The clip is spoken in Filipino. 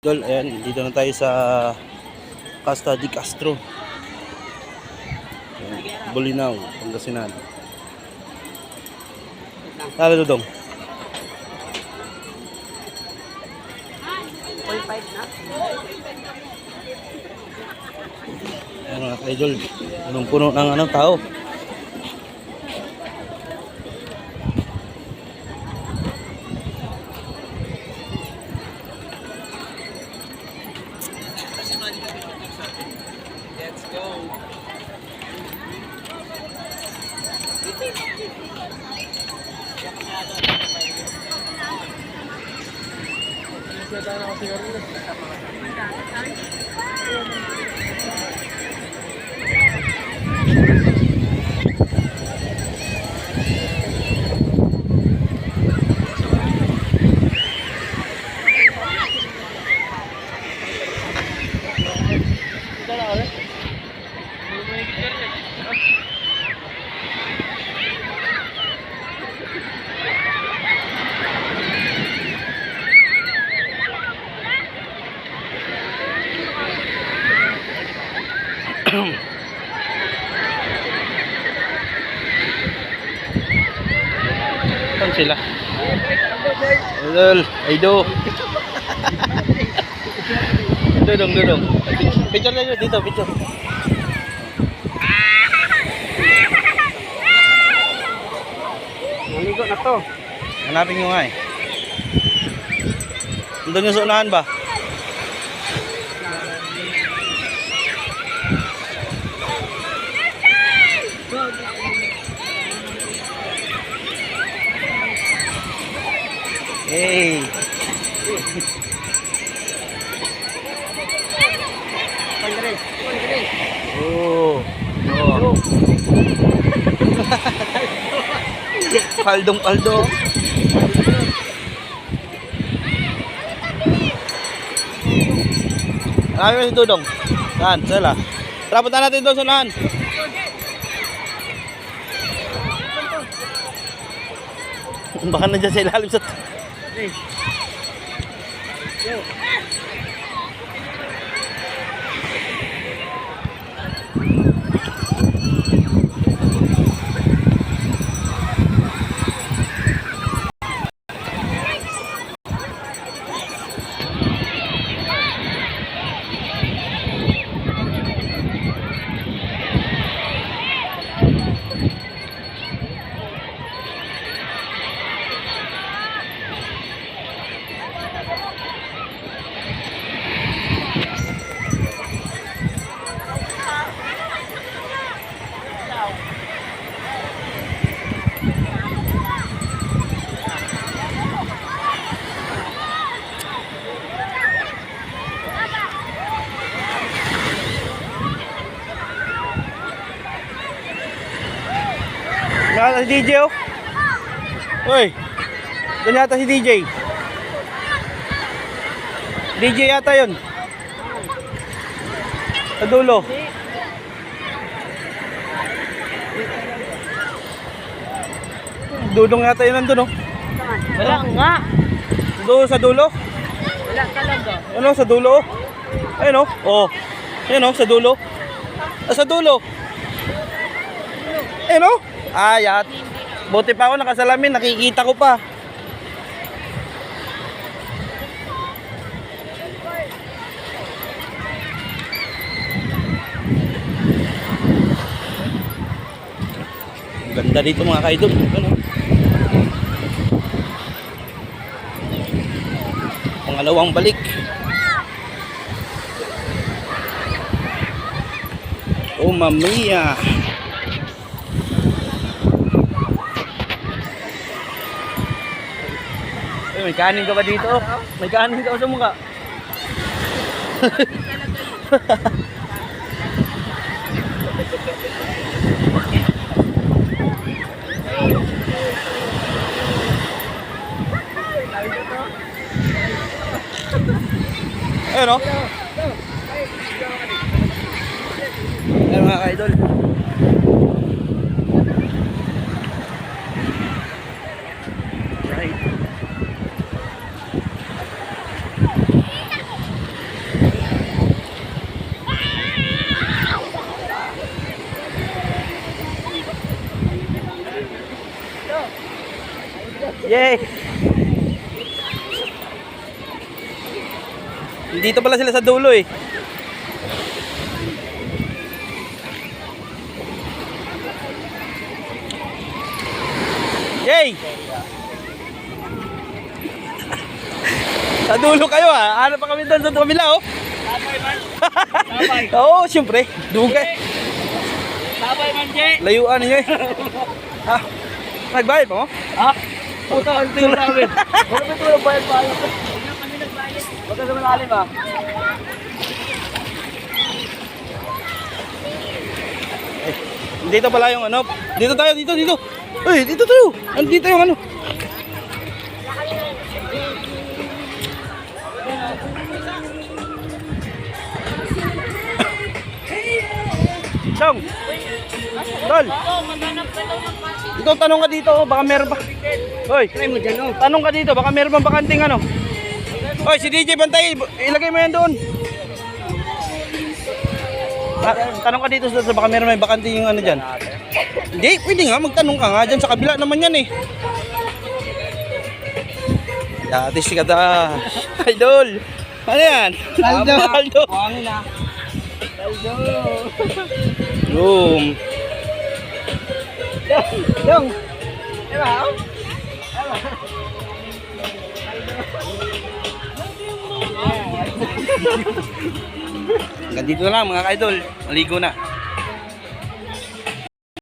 Idol, ayan, dito na tayo sa Casa de Castro. Ayan, Bolinao, Pangasinan. Tara, Dudong. Ayan mga ka-idol, punong-puno ng tao. Let's go. Saan sila? Idol, Aido. Dudong. Picture na dito, picture. Naligo na to. Hanapin nyo nga eh. Nandun yung sa unahan ba? Hey! Oh! Paldong-paldo. Ayun si Dudong. Saan? Sala. Tara, punta natin doon sa unahan. Baka na dyan sa ilalim sa... Yata si DJ oh. Uy. Doon yata si DJ. DJ yata yun. Sa dulo. Dudong yata yun nandun oh. Wala nga. Doon sa dulo. Wala talaga. Ano sa dulo oh. Ayun oh. Oh. Ayun oh sa dulo. Ah, sa dulo. Ayun oh. Ayat. Buti pa ako nakasalamin, nakikita ko pa. Ganda dito mga ka-idol. Ano? Pangalawang balik. Oh mamia. May kanin ka ba dito? May kanin ka ba sa mukha? Ayun o. Ayun mga ka-idol. Right. Yay! Dito pala sila sa dulo eh. Yay! Sa dulo kayo ah. Ano pa kami doon sa kabila oh. Sabay man. Sabay. Oo, siyempre. Dugay. Sabay man, Jay. Layuan niyo eh. Ha? Nagbayad pa mo? Ha? Puta, ang tingin namin. Wala ba ito yung bayad-bayad? Wala kami nagbayad. Huwag ka sa malalim ah. Dito pala yung ano. Dito tayo, dito, dito. Uy, dito tayo. Andito yung ano. Song. Tol. Dito, tanong ka dito. Oh, baka meron pa. Hoy, Try mo dyan, oh. tanong ka dito. Baka meron pang bakanting ano. Hoy, si DJ Bantay. Ilagay mo yan doon. Tanong ka dito sa baka meron may bakanting yung ano dyan. Hindi, pwede nga. Magtanong ka nga. Dyan sa kabila naman yan eh. Dati sikat ah. Idol. Ano yan? Aldo. Aldo. Buhangin ah. Aldo. Boom. Dong. Diba, oh? Hanggang dito na lang mga ka-idol. Maligo na.